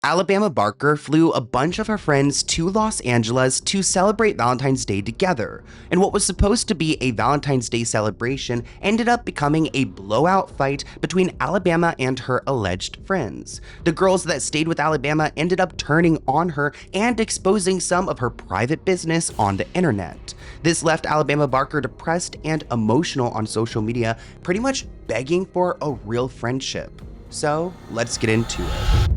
Alabama Barker flew a bunch of her friends to Los Angeles to celebrate Valentine's Day together, and what was supposed to be a Valentine's Day celebration ended up becoming a blowout fight between Alabama and her alleged friends. The girls that stayed with Alabama ended up turning on her and exposing some of her private business on the internet. This left Alabama Barker depressed and emotional on social media, pretty much begging for a real friendship. So let's get into it.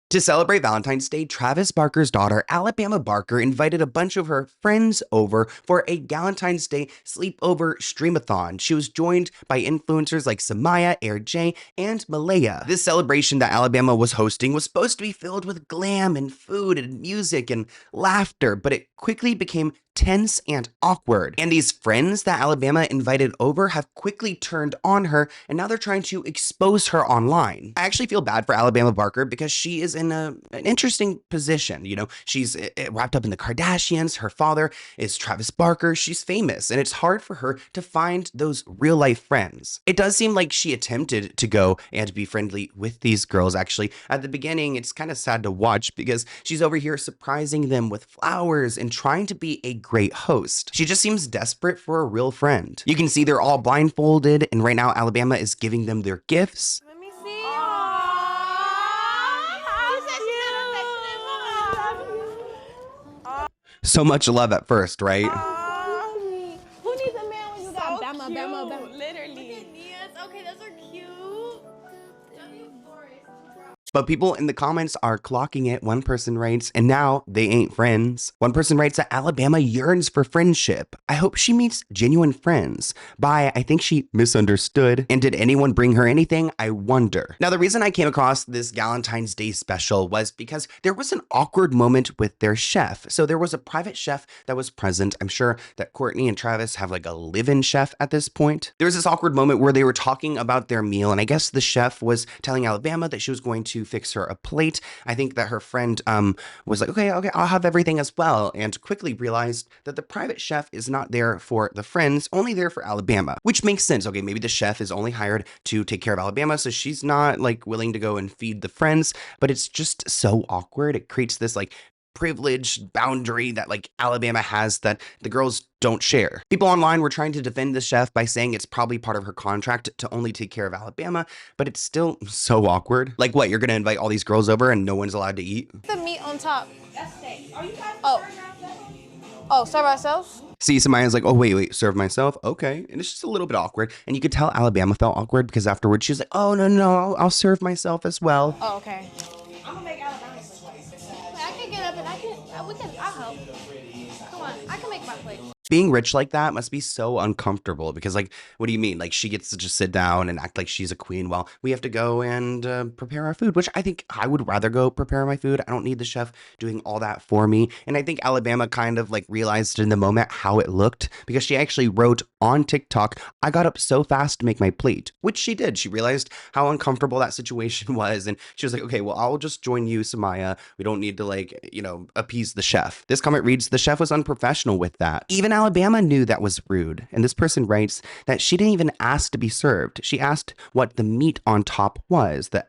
To celebrate Valentine's Day, Travis Barker's daughter, Alabama Barker, invited a bunch of her friends over for a Valentine's Day sleepover streamathon. She was joined by influencers like Samaya, Air J, and Malaya. This celebration that Alabama was hosting was supposed to be filled with glam and food and music and laughter, but it quickly became tense and awkward. And these friends that Alabama invited over have quickly turned on her, and now they're trying to expose her online. I actually feel bad for Alabama Barker because she is in an interesting position. You know, she's wrapped up in the Kardashians. Her father is Travis Barker. She's famous, and it's hard for her to find those real life friends. It does seem like she attempted to go and be friendly with these girls. Actually, at the beginning, it's kind of sad to watch because she's over here surprising them with flowers and trying to be a great host. She just seems desperate for a real friend. You can see they're all blindfolded, and right now Alabama is giving them their gifts. Let me see. So much love at first, right? Who needs a man when you got Bama, Bama, Bama? Literally. Okay, those are cute. But people in the comments are clocking it. One person writes, and now they ain't friends. One person writes that Alabama yearns for friendship. I hope she meets genuine friends. Bye, I think she misunderstood. And did anyone bring her anything? I wonder. Now, the reason I came across this Valentine's Day special was because there was an awkward moment with their chef. So there was a private chef that was present. I'm sure that Kourtney and Travis have like a live-in chef at this point. There was this awkward moment where they were talking about their meal, and I guess the chef was telling Alabama that she was going to fix her a plate. I think that her friend was like, okay, I'll have everything as well, and quickly realized that the private chef is not there for the friends, only there for Alabama, which makes sense. Okay, maybe the chef is only hired to take care of Alabama, so she's not like willing to go and feed the friends, but it's just so awkward. It creates this like privileged boundary that like Alabama has that the girls don't share. People online were trying to defend the chef by saying it's probably part of her contract to only take care of Alabama, but it's still so awkward. Like what, you're gonna invite all these girls over and no one's allowed to eat? The meat on top. That's steak. Are you guys Serve ourselves? See, Samaya's like, oh, wait, serve myself? Okay. And it's just a little bit awkward. And you could tell Alabama felt awkward because afterwards she's like, oh, no, I'll serve myself as well. Oh, okay. I'm gonna make Alabama some place. I can get up and I'll help. Come on, I can make my plate. Being rich like that must be so uncomfortable because, like, what do you mean? Like, she gets to just sit down and act like she's a queen while we have to go and prepare our food, which I think I would rather go prepare my food. I don't need the chef doing all that for me. And I think Alabama kind of like realized in the moment how it looked because she actually wrote on TikTok, I got up so fast to make my plate, which she did. She realized how uncomfortable that situation was. And she was like, okay, well, I'll just join you, Samaya. We don't need to like, appease the chef. This comment reads, the chef was unprofessional with that. Even Alabama knew that was rude. And this person writes that she didn't even ask to be served. She asked what the meat on top was. The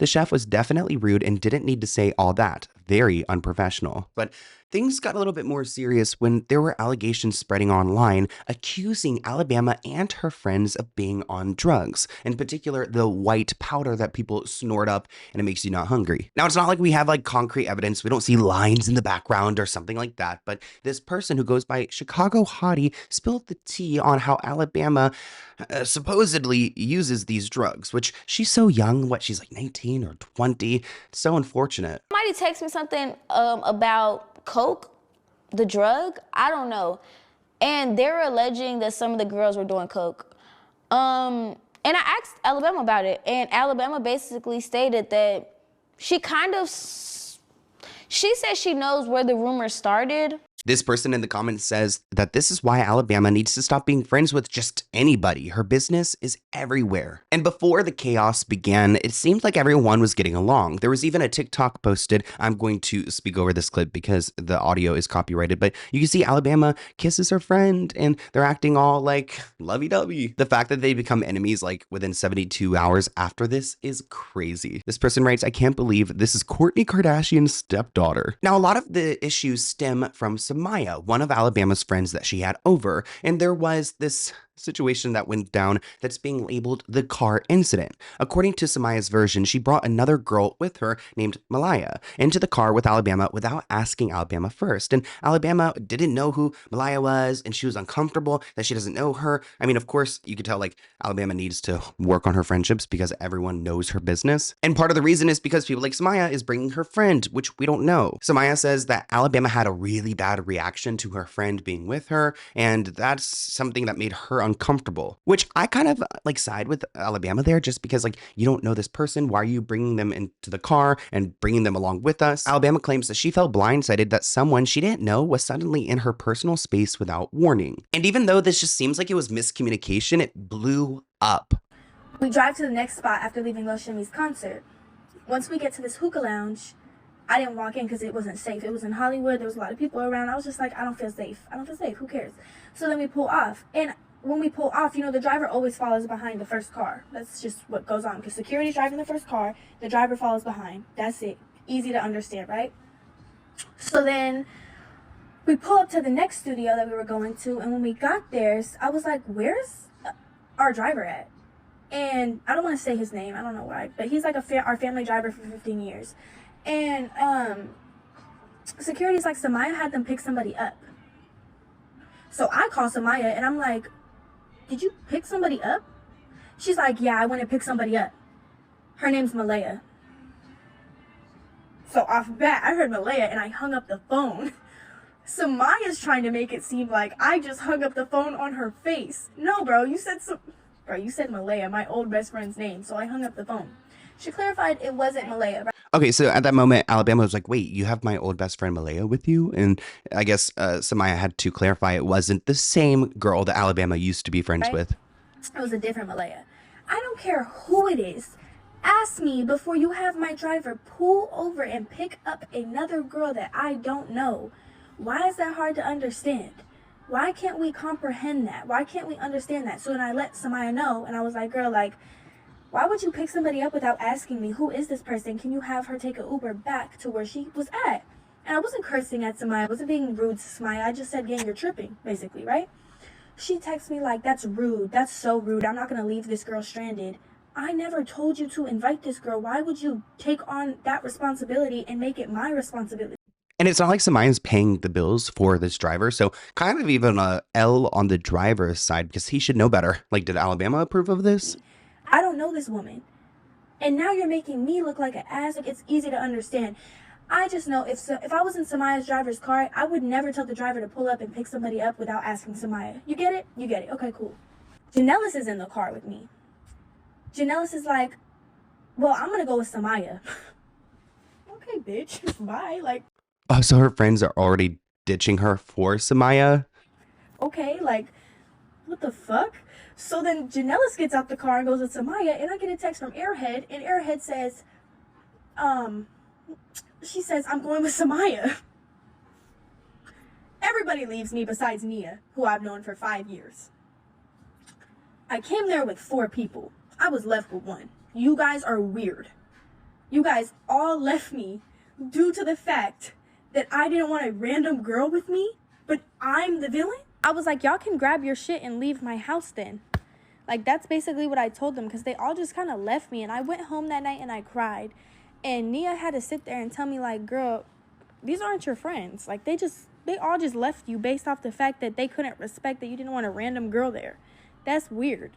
chef was definitely rude and didn't need to say all that. Very unprofessional. But things got a little bit more serious when there were allegations spreading online accusing Alabama and her friends of being on drugs, in particular the white powder that people snort up and it makes you not hungry. Now, it's not like we have like concrete evidence. We don't see lines in the background or something like that, but this person who goes by Chicago Hottie spilled the tea on how Alabama supposedly uses these drugs, which she's so young. What, she's like 19 or 20. It's so unfortunate. Somebody text me something about coke, the drug, I don't know. And they're alleging that some of the girls were doing coke. And I asked Alabama about it, and Alabama basically stated that she said she knows where the rumor started. This person in the comments says that this is why Alabama needs to stop being friends with just anybody. Her business is everywhere. And before the chaos began, it seemed like everyone was getting along. There was even a TikTok posted. I'm going to speak over this clip because the audio is copyrighted, but you can see Alabama kisses her friend and they're acting all like lovey-dovey. The fact that they become enemies like within 72 hours after this is crazy. This person writes, I can't believe this is Kourtney Kardashian's stepdaughter. Now, a lot of the issues stem from Samaya, one of Alabama's friends that she had over, and there was this situation that went down that's being labeled the car incident. According to Samaya's version, she brought another girl with her named Malaya into the car with Alabama without asking Alabama first. And Alabama didn't know who Malaya was, and she was uncomfortable that she doesn't know her. I mean, of course, you could tell like Alabama needs to work on her friendships because everyone knows her business. And part of the reason is because people like Samaya is bringing her friend, which we don't know. Samaya says that Alabama had a really bad reaction to her friend being with her, and that's something that made her uncomfortable, which I kind of like side with Alabama there, just because like you don't know this person. Why are you bringing them into the car and bringing them along with us? Alabama claims that she felt blindsided that someone she didn't know was suddenly in her personal space without warning. And even though this just seems like it was miscommunication, it blew up. We drive to the next spot after leaving Lil Shimmy's concert. Once we get to this hookah lounge, I didn't walk in because it wasn't safe. It was in Hollywood. There was a lot of people around. I was just like, I don't feel safe. I don't feel safe. Who cares? So then we pull off. And when we pull off, you know, the driver always follows behind the first car. That's just what goes on. Because security's driving the first car, the driver follows behind. That's it. Easy to understand, right? So then we pull up to the next studio that we were going to. And when we got there, I was like, where's our driver at? And I don't want to say his name. I don't know why. But he's like our family driver for 15 years. And security's like, Samaya had them pick somebody up. So I call Samaya and I'm like, did you pick somebody up? She's like, yeah, I went and picked somebody up. Her name's Malaya. So off bat, I heard Malaya and I hung up the phone. Samaya's trying to make it seem like I just hung up the phone on her face. No, bro, you said Malaya, my old best friend's name. So I hung up the phone. She clarified it wasn't Malaya. Okay, so at that moment, Alabama was like, wait, you have my old best friend Malaya with you? And I guess Samaya had to clarify it wasn't the same girl that Alabama used to be friends with. It was a different Malaya. I don't care who it is. Ask me before you have my driver pull over and pick up another girl that I don't know. Why is that hard to understand? Why can't we comprehend that? Why can't we understand that? So then I let Samaya know, and I was like, girl, like, why would you pick somebody up without asking me, who is this person? Can you have her take an Uber back to where she was at? And I wasn't cursing at Samaya. I wasn't being rude to Samaya. I just said, gang, you're tripping, basically, right? She texts me like, that's rude. That's so rude. I'm not going to leave this girl stranded. I never told you to invite this girl. Why would you take on that responsibility and make it my responsibility? And it's not like Samaya's paying the bills for this driver. So kind of even a L on the driver's side because he should know better. Like, did Alabama approve of this? I don't know this woman. And now you're making me look like an ass. Like, it's easy to understand. I just know if I was in Samaya's driver's car, I would never tell the driver to pull up and pick somebody up without asking Samaya. You get it? You get it. Okay, cool. Janellis is in the car with me. Janellis is like, well, I'm going to go with Samaya. Okay, bitch. Bye. Like. Oh, so her friends are already ditching her for Samaya? Okay, like, what the fuck? So then Janellis gets out the car and goes with Samaya, and I get a text from Airhead, and Airhead says, she says, I'm going with Samaya. Everybody leaves me besides Nia, who I've known for 5 years. I came there with 4 people. I was left with 1. You guys are weird. You guys all left me due to the fact that I didn't want a random girl with me, but I'm the villain? I was like, y'all can grab your shit and leave my house then. Like, that's basically what I told them, because they all just kind of left me. And I went home that night and I cried. And Nia had to sit there and tell me, like, girl, these aren't your friends. Like, they all just left you based off the fact that they couldn't respect that you didn't want a random girl there. That's weird.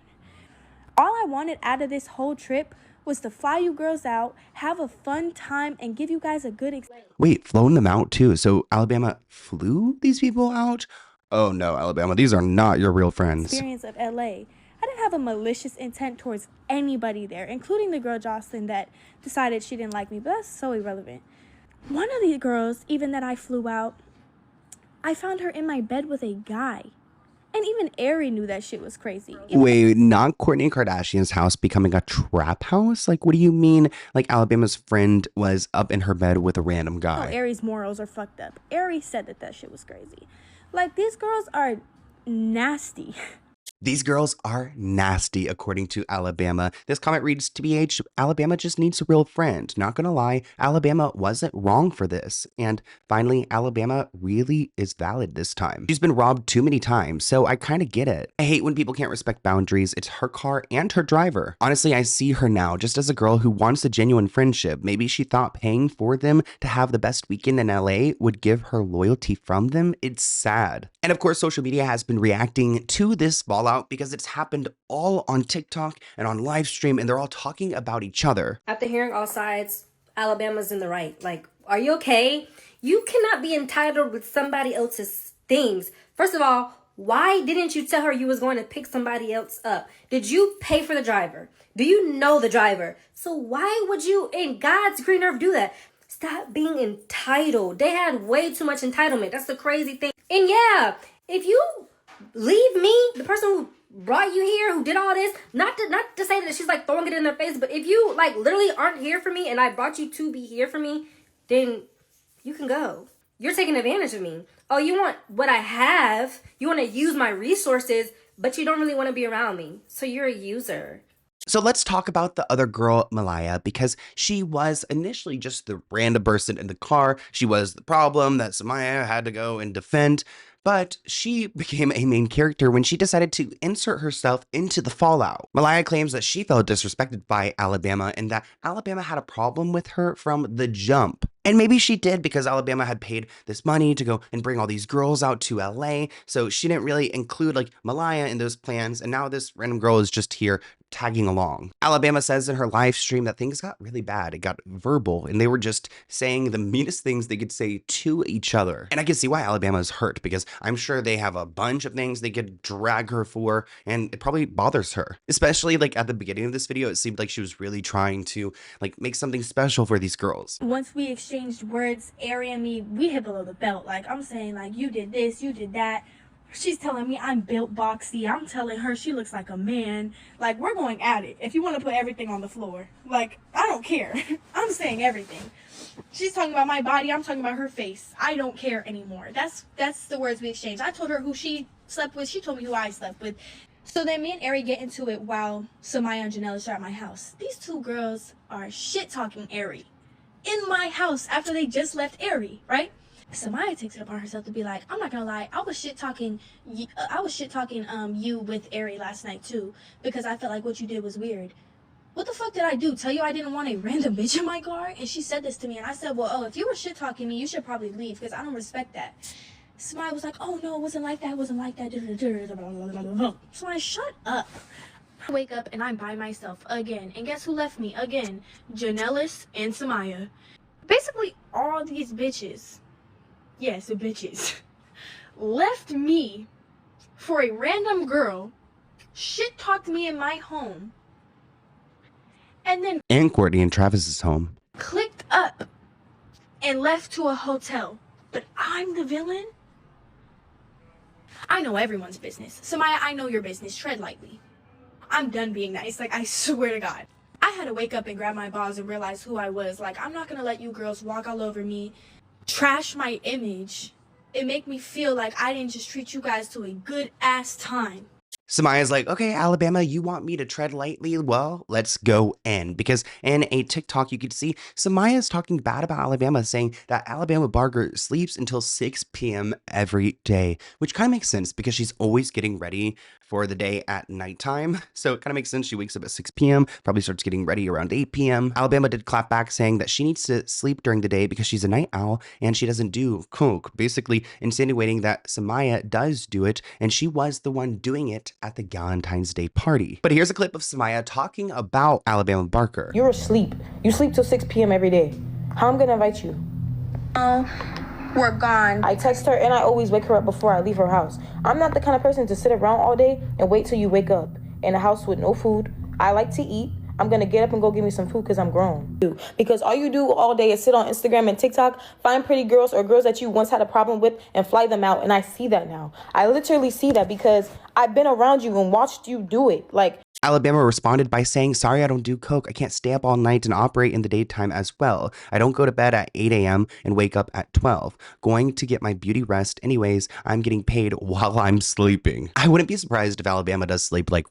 All I wanted out of this whole trip was to fly you girls out, have a fun time, and give you guys a good experience. Wait, flown them out too? So Alabama flew these people out? Oh no, Alabama, these are not your real friends. Experience of LA. I didn't have a malicious intent towards anybody there, including the girl Jocelyn that decided she didn't like me, but that's so irrelevant. One of the girls, even that I flew out, I found her in my bed with a guy. And even Ari knew that shit was crazy. Wait, not Kourtney Kardashian's house becoming a trap house? Like, what do you mean? Like, Alabama's friend was up in her bed with a random Oh, guy. Ari's morals are fucked up. Ari said that shit was crazy. Like, these girls are nasty. These girls are nasty, according to Alabama. This comment reads, TBH, Alabama just needs a real friend. Not gonna lie, Alabama wasn't wrong for this. And finally, Alabama really is valid this time. She's been robbed too many times, so I kind of get it. I hate when people can't respect boundaries. It's her car and her driver. Honestly, I see her now just as a girl who wants a genuine friendship. Maybe she thought paying for them to have the best weekend in LA would give her loyalty from them. It's sad. And of course, social media has been reacting to this fallout because it's happened all on TikTok and on live stream, and they're all talking about each other. After hearing all sides, Alabama's in the right. Like, are you okay? You cannot be entitled with somebody else's things. First of all, why didn't you tell her you was going to pick somebody else up? Did you pay for the driver? Do you know the driver? So why would you, in God's green earth, do that? Stop being entitled. They had way too much entitlement. That's the crazy thing. And yeah, if you leave me, the person who brought you here, who did all this, not to say that she's like throwing it in their face, but if you like literally aren't here for me and I brought you to be here for me, then you can go. You're taking advantage of me. Oh, you want what I have, you want to use my resources, but you don't really want to be around me. So you're a user. So let's talk about the other girl, Malaya, because she was initially just the random person in the car. She was the problem that Samaya had to go and defend. But she became a main character when she decided to insert herself into the fallout. Malaya claims that she felt disrespected by Alabama and that Alabama had a problem with her from the jump. And maybe she did because Alabama had paid this money to go and bring all these girls out to LA. So she didn't really include like Malaya in those plans. And now this random girl is just here tagging along. Alabama says in her live stream that things got really bad. It got verbal and they were just saying the meanest things they could say to each other. And I can see why Alabama is hurt because I'm sure they have a bunch of things they could drag her for and it probably bothers her. Especially like at the beginning of this video, it seemed like she was really trying to like make something special for these girls. Once we exchanged words, Ari and me, we hit below the belt. Like, I'm saying, like, you did this, you did that. She's telling me I'm built boxy. I'm telling her she looks like a man. Like, we're going at it. If you want to put everything on the floor. Like, I don't care. I'm saying everything. She's talking about my body. I'm talking about her face. I don't care anymore. That's the words we exchanged. I told her who she slept with. She told me who I slept with. So then me and Ari get into it while Samaya and Janelle are at my house. These two girls are shit-talking Ari in my house after they just left Ari, right? Samaya takes it upon herself to be like, I'm not gonna lie, I was shit talking you with Ari last night too, because I felt like what you did was weird. What the fuck did I do? Tell you I didn't want a random bitch in my car? And she said this to me, and I said, well, oh, if you were shit talking me, you should probably leave, because I don't respect that. Samaya was like, oh no, it wasn't like that, it wasn't like that. Samaya, shut up. I wake up and I'm by myself again, and guess who left me again? Janellis and Samaya. Basically, all these bitches. Yes, the bitches left me for a random girl, shit talked me in my home, and then Kourtney and Travis's home. clicked up and left to a hotel. But I'm the villain? I know everyone's business. Samaya, I know your business. Tread lightly. I'm done being nice. Like, I swear to God. I had to wake up and grab my balls and realize who I was. Like, I'm not gonna let you girls walk all over me, trash my image, and make me feel like I didn't just treat you guys to a good ass time. Samaya's like, okay, Alabama, you want me to tread lightly? Well, let's go in. Because in a TikTok, you could see Samaya's talking bad about Alabama, saying that Alabama Barker sleeps until 6 p.m. every day, which kind of makes sense because she's always getting ready for the day at nighttime. So it kind of makes sense. She wakes up at 6 p.m., probably starts getting ready around 8 p.m. Alabama did clap back saying that she needs to sleep during the day because she's a night owl and she doesn't do coke, basically insinuating that Samaya does do it and she was the one doing it at the Valentine's Day party. But here's a clip of Samaya talking about Alabama Barker. You're asleep. You sleep till 6 p.m. every day. How am I gonna invite you? We're gone. I text her and I always wake her up before I leave her house. I'm not the kind of person to sit around all day and wait till you wake up in a house with no food. I like to eat. I'm gonna get up and go get me some food because I'm grown. Because all you do all day is sit on Instagram and TikTok, find pretty girls or girls that you once had a problem with and fly them out. And I see that now. I literally see that because I've been around you and watched you do it. Like, Alabama responded by saying, sorry, I don't do coke. I can't stay up all night and operate in the daytime as well. I don't go to bed at 8 a.m. and wake up at 12. Going to get my beauty rest anyways. I'm getting paid while I'm sleeping. I wouldn't be surprised if Alabama does sleep like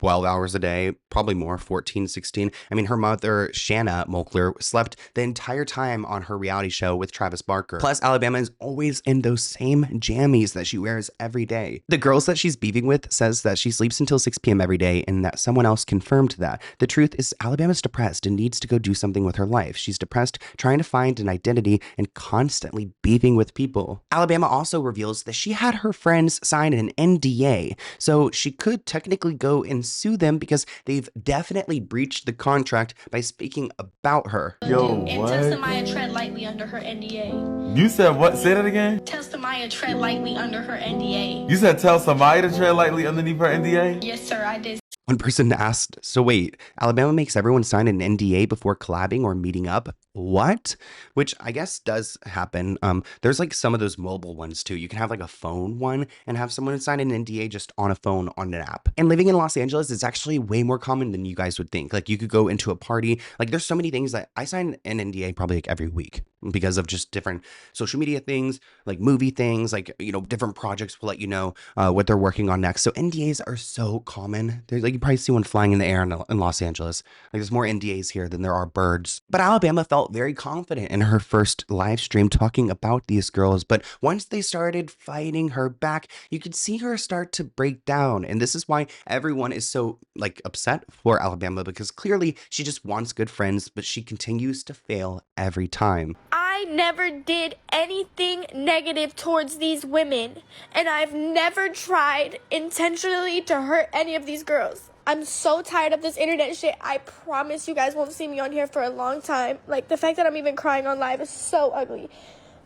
12 hours a day, probably more, 14, 16. I mean, her mother, Shanna Moakler, slept the entire time on her reality show with Travis Barker. Plus, Alabama is always in those same jammies that she wears every day. The girls that she's beefing with says that she sleeps until 6 p.m. every day and that someone else confirmed that. The truth is, Alabama's depressed and needs to go do something with her life. She's depressed, trying to find an identity and constantly beefing with people. Alabama also reveals that she had her friends sign an NDA, so she could technically go and sue them because they've definitely breached the contract by speaking about her. Yo, what? And tell Samaya tread lightly under her NDA. You said what? Say that again? Tell Samaya tread lightly under her NDA. You said tell somebody to tread lightly underneath her NDA? Yes, sir, I did. One person asked, so wait, Alabama makes everyone sign an NDA before collabing or meeting up? What? Which I guess does happen. There's like some of those mobile ones too. You can have like a phone one and have someone sign an NDA just on a phone on an app. And living in Los Angeles is actually way more common than you guys would think. Like you could go into a party. Like there's so many things that I sign an NDA probably like every week because of just different social media things, like movie things, like, you know, different projects will let you know what they're working on next. So NDAs are so common. There's like, you probably see one flying in the air in Los Angeles. Like there's more NDAs here than there are birds. But Alabama felt very confident in her first live stream talking about these girls. But once they started fighting her back, you could see her start to break down. And this is why everyone is so like upset for Alabama, because clearly she just wants good friends, but she continues to fail every time. I never did anything negative towards these women, and I've never tried intentionally to hurt any of these girls. I'm so tired of this internet shit. I promise you guys won't see me on here for a long time. Like, the fact that I'm even crying on live is so ugly.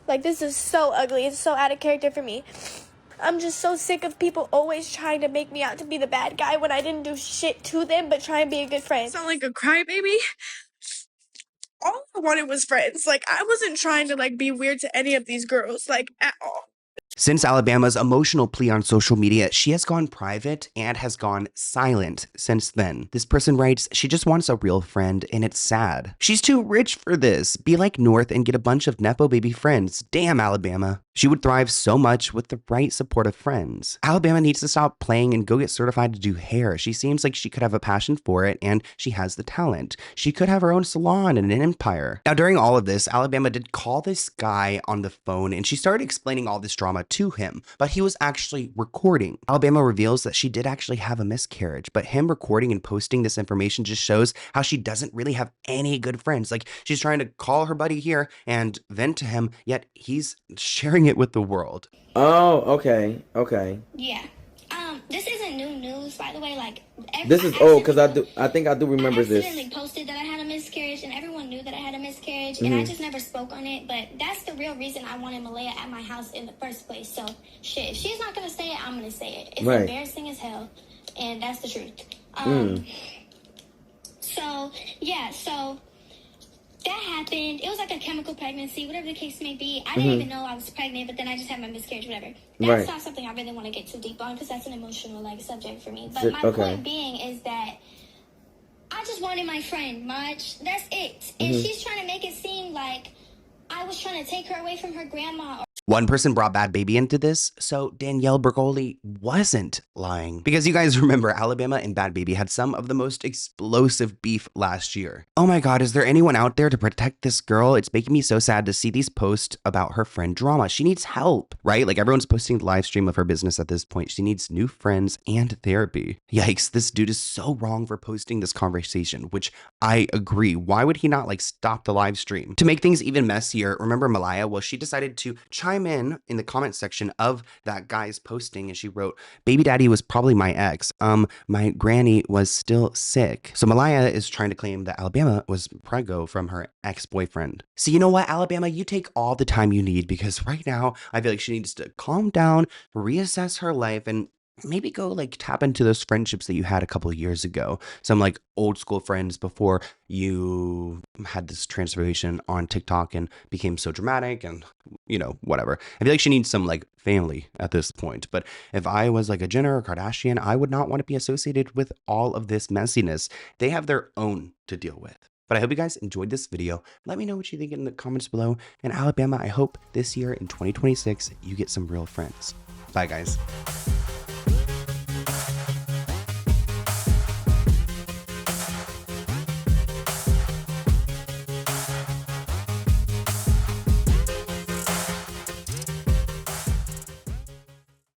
Like, this is so ugly. It's so out of character for me. I'm just so sick of people always trying to make me out to be the bad guy when I didn't do shit to them but try and be a good friend. Sound like a crybaby? All I wanted was friends. Like, I wasn't trying to, like, be weird to any of these girls, like, at all. Since Alabama's emotional plea on social media, she has gone private and has gone silent since then. This person writes, she just wants a real friend and it's sad. She's too rich for this. Be like North and get a bunch of Nepo baby friends. Damn, Alabama. She would thrive so much with the right supportive friends. Alabama needs to stop playing and go get certified to do hair. She seems like she could have a passion for it and she has the talent. She could have her own salon and an empire. Now, during all of this, Alabama did call this guy on the phone and she started explaining all this drama to him, but he was actually recording. Alabama reveals that she did actually have a miscarriage, but him recording and posting this information just shows how she doesn't really have any good friends. Like, she's trying to call her buddy here and vent to him, yet he's sharing it with the world. Oh, okay. Yeah. This isn't new news, by the way. Like, this is old because I think I do remember this. I accidentally posted that I had a miscarriage, and everyone knew that I had a miscarriage, and I just never spoke on it. But that's the real reason I wanted Malaya at my house in the first place. So, shit, if she's not gonna say it, I'm gonna say it. It's embarrassing as hell, and that's the truth. So yeah, so that happened. It was like a chemical pregnancy, whatever the case may be. I didn't even know I was pregnant, but then I just had my miscarriage, whatever. That's not something I really want to get too deep on because that's an emotional like subject for me. But my point being is that I just wanted my friend, Marge. That's it. And she's trying to make it seem like I was trying to take her away from her grandma. One person brought Bad Baby into this, so Danielle Bergoli wasn't lying. Because you guys remember, Alabama and Bad Baby had some of the most explosive beef last year. Oh my god, is there anyone out there to protect this girl? It's making me so sad to see these posts about her friend drama. She needs help, right? Like, everyone's posting the live stream of her business at this point. She needs new friends and therapy. Yikes, this dude is so wrong for posting this conversation, which I agree. Why would he not, like, stop the live stream? To make things even messier, remember Malaya? Well, she decided to chime in the comment section of that guy's posting, and she wrote, baby daddy was probably my ex. My granny was still sick. So Malaya is trying to claim that Alabama was preggo from her ex-boyfriend. So you know what, Alabama, you take all the time you need, because right now I feel like she needs to calm down, reassess her life, and maybe go like tap into those friendships that you had a couple of years ago. Some like old school friends before you had this transformation on TikTok and became so dramatic and, whatever. I feel like she needs some like family at this point. But if I was like a Jenner or Kardashian, I would not want to be associated with all of this messiness. They have their own to deal with. But I hope you guys enjoyed this video. Let me know what you think in the comments below. And Alabama, I hope this year in 2026, you get some real friends. Bye, guys.